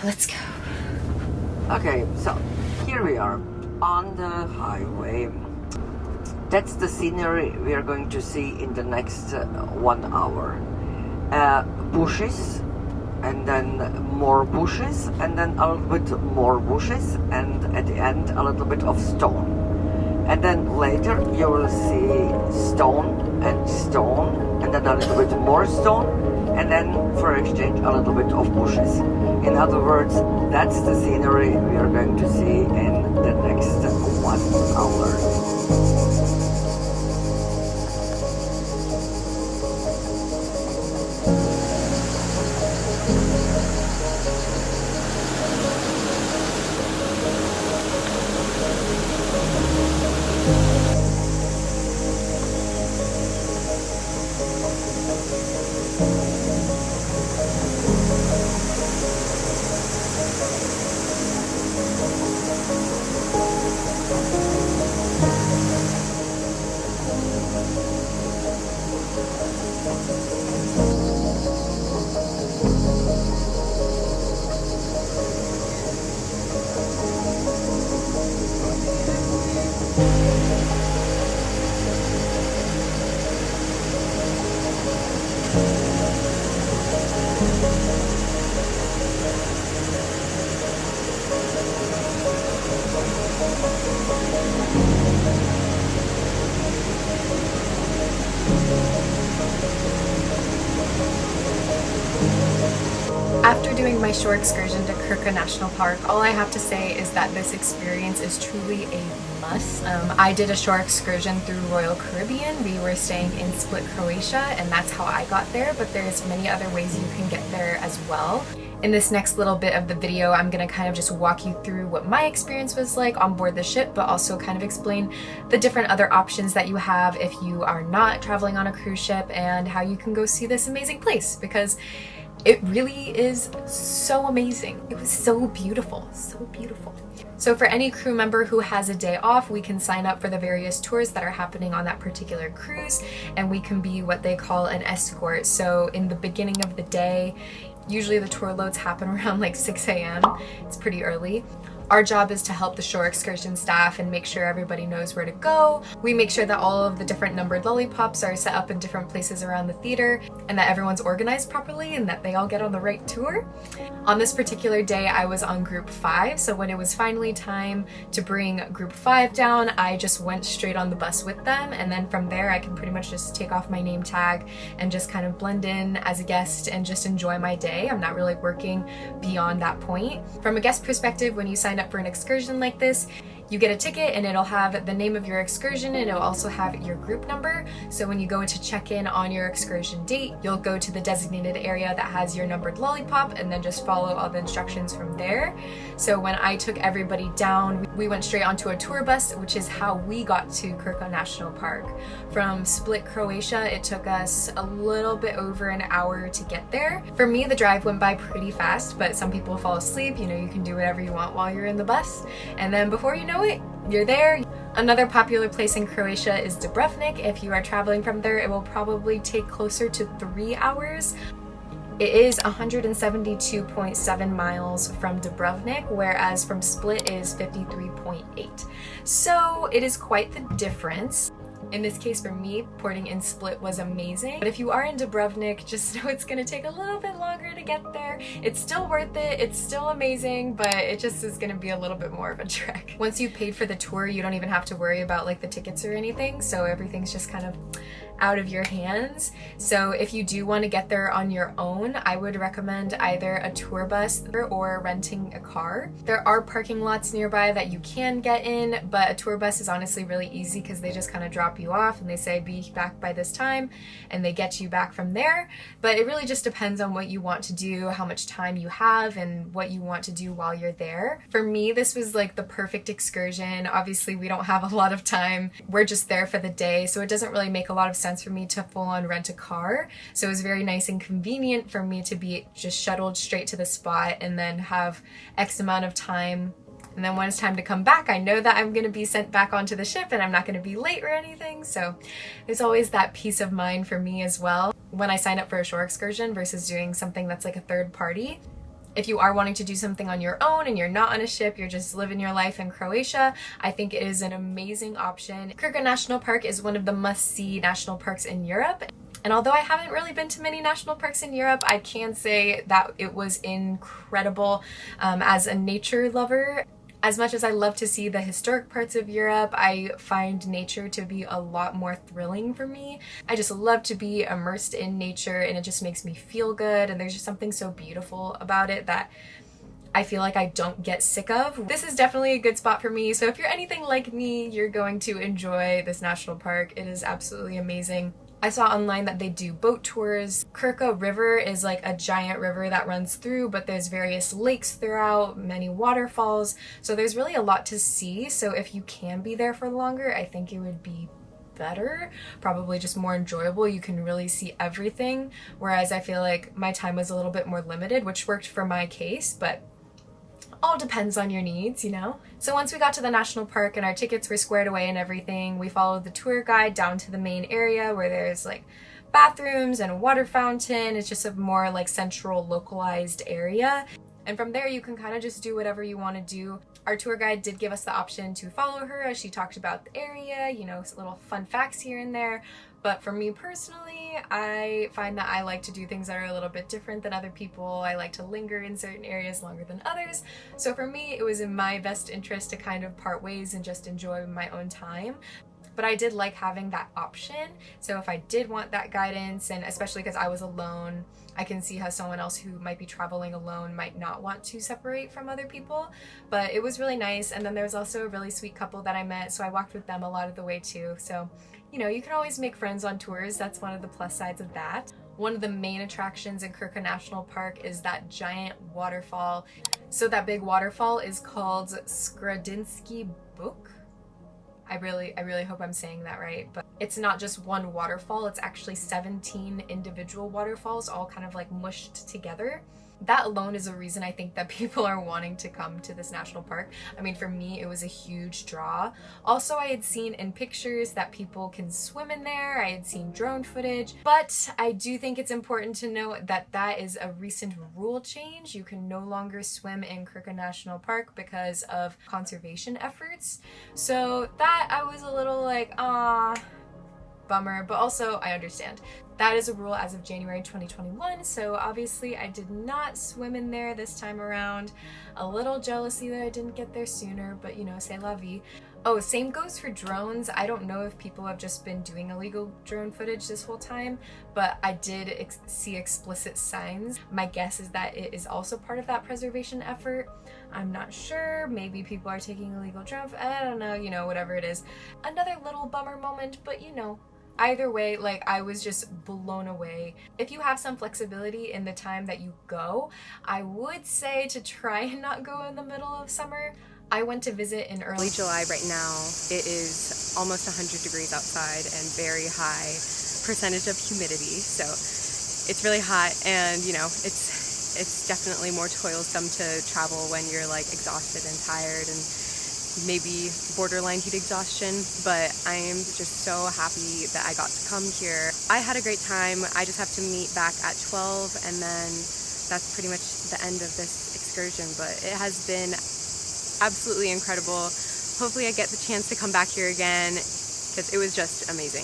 let's go. Okay, so here we are on the highway. That's the scenery we are going to see in the next 1 hour. Bushes, and then more bushes, and then a little bit more bushes, and at the end a little bit of stone. And then later you will see stone, and then a little bit more stone, and then for exchange a little bit of bushes. In other words, that's the scenery we are going to see in the next 1 hour. After doing my shore excursion to Krka National Park, all I have to say is that this experience is truly a must. I did a shore excursion through Royal Caribbean. We were staying in Split, Croatia, and that's how I got there, but there's many other ways you can get there as well. In this next little bit of the video, I'm going to kind of just walk you through what my experience was like on board the ship, but also kind of explain the different other options that you have if you are not traveling on a cruise ship, and how you can go see this amazing place, because it really is so amazing. It was so beautiful, so beautiful. So for any crew member who has a day off, we can sign up for the various tours that are happening on that particular cruise, and we can be what they call an escort. So in the beginning of the day, usually the tour loads happen around like 6 a.m. It's pretty early. Our job is to help the shore excursion staff and make sure everybody knows where to go. We make sure that all of the different numbered lollipops are set up in different places around the theater, and that everyone's organized properly and that they all get on the right tour. On this particular day, I was on group 5, so when it was finally time to bring group 5 down, I just went straight on the bus with them, and then from there I can pretty much just take off my name tag and just kind of blend in as a guest and just enjoy my day. I'm not really working beyond that point. From a guest perspective, when you sign up for an excursion like this, you get a ticket and it'll have the name of your excursion, and it'll also have your group number. So when you go to check in on your excursion date, you'll go to the designated area that has your numbered lollipop and then just follow all the instructions from there. So when I took everybody down, we went straight onto a tour bus, which is how we got to Krka National Park. From Split, Croatia, it took us a little bit over an hour to get there. For me, the drive went by pretty fast, but some people fall asleep. You know, you can do whatever you want while you're in the bus, and then before you know it, you're there. Another popular place in Croatia is Dubrovnik. If you are traveling from there, it will probably take closer to 3 hours. It is 172.7 miles from Dubrovnik, whereas from Split is 53.8. So it is quite the difference. In this case, for me, porting in Split was amazing. But if you are in Dubrovnik, just know it's gonna take a little bit longer to get there. It's still worth it, it's still amazing, but it just is gonna be a little bit more of a trek. Once you've paid for the tour, you don't even have to worry about like the tickets or anything, so everything's just kind of out of your hands. So if you do want to get there on your own, I would recommend either a tour bus or renting a car. There are parking lots nearby that you can get in, but a tour bus is honestly really easy because they just kind of drop you off and they say be back by this time, and they get you back from there. But it really just depends on what you want to do, how much time you have, and what you want to do while you're there. For me, this was like the perfect excursion. Obviously, we don't have a lot of time. We're just there for the day, so it doesn't really make a lot of sense for me to full on rent a car. So it was very nice and convenient for me to be just shuttled straight to the spot and then have X amount of time. And then when it's time to come back, I know that I'm going to be sent back onto the ship and I'm not going to be late or anything. So there's always that peace of mind for me as well when I sign up for a shore excursion versus doing something that's like a third party. If you are wanting to do something on your own and you're not on a ship, you're just living your life in Croatia, I think it is an amazing option. Krka National Park is one of the must-see national parks in Europe. And although I haven't really been to many national parks in Europe, I can say that it was incredible as a nature lover. As much as I love to see the historic parts of Europe, I find nature to be a lot more thrilling for me. I just love to be immersed in nature, and it just makes me feel good, and there's just something so beautiful about it that I feel like I don't get sick of. This is definitely a good spot for me, so if you're anything like me, you're going to enjoy this national park. It is absolutely amazing. I saw online that they do boat tours. Krka River is like a giant river that runs through, but there's various lakes throughout, many waterfalls, so there's really a lot to see. So if you can be there for longer, I think it would be better, probably just more enjoyable. You can really see everything, whereas I feel like my time was a little bit more limited, which worked for my case, but all depends on your needs, you know? So once we got to the national park and our tickets were squared away and everything, we followed the tour guide down to the main area where there's like bathrooms and a water fountain. It's just a more like central localized area. And from there you can kind of just do whatever you want to do. Our tour guide did give us the option to follow her as she talked about the area, you know, little fun facts here and there. But for me personally, I find that I like to do things that are a little bit different than other people. I like to linger in certain areas longer than others. So for me, it was in my best interest to kind of part ways and just enjoy my own time. But I did like having that option. So if I did want that guidance, and especially because I was alone, I can see how someone else who might be traveling alone might not want to separate from other people. But it was really nice. And then there was also a really sweet couple that I met, so I walked with them a lot of the way too. So, you know, you can always make friends on tours. That's one of the plus sides of that. One of the main attractions in Krka National Park is that giant waterfall. So that big waterfall is called Skradinski Buk. I really hope I'm saying that right, but it's not just one waterfall, it's actually 17 individual waterfalls all kind of like mushed together. That alone is a reason I think that people are wanting to come to this national park. I mean, for me, it was a huge draw. Also, I had seen in pictures that people can swim in there. I had seen drone footage, but I do think it's important to note that that is a recent rule change. You can no longer swim in Krka National Park because of conservation efforts. So that I was a little like, bummer, but also I understand. That is a rule as of January 2021, so obviously I did not swim in there this time around. A little jealousy that I didn't get there sooner, but you know, c'est la vie. Oh, same goes for drones. I don't know if people have just been doing illegal drone footage this whole time, but I did see explicit signs. My guess is that it is also part of that preservation effort. I'm not sure. Maybe people are taking illegal drone. I don't know, you know, whatever it is. Another little bummer moment, but you know, either way, like, I was just blown away. If you have some flexibility in the time that you go, I would say to try and not go in the middle of summer. I went to visit in early July right now. It is almost 100 degrees outside and very high percentage of humidity. So it's really hot, and you know, it's definitely more toilsome to travel when you're like exhausted and tired and maybe borderline heat exhaustion, but I am just so happy that I got to come here. I had a great time. I just have to meet back at 12, and then that's pretty much the end of this excursion, but it has been absolutely incredible. Hopefully I get the chance to come back here again because it was just amazing.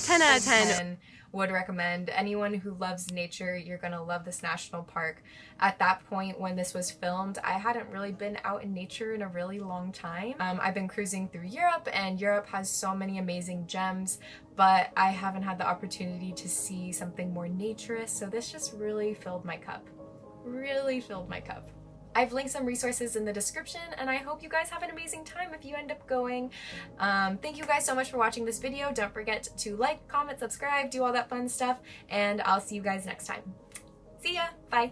10 out of 10. Would recommend. Anyone who loves nature, you're gonna love this national park. At that point when this was filmed, I hadn't really been out in nature in a really long time. I've been cruising through Europe, and Europe has so many amazing gems, but I haven't had the opportunity to see something more naturist, so this just really filled my cup. Really filled my cup. I've linked some resources in the description, and I hope you guys have an amazing time if you end up going. Thank you guys so much for watching this video. Don't forget to like, comment, subscribe, do all that fun stuff, and I'll see you guys next time. See ya! Bye!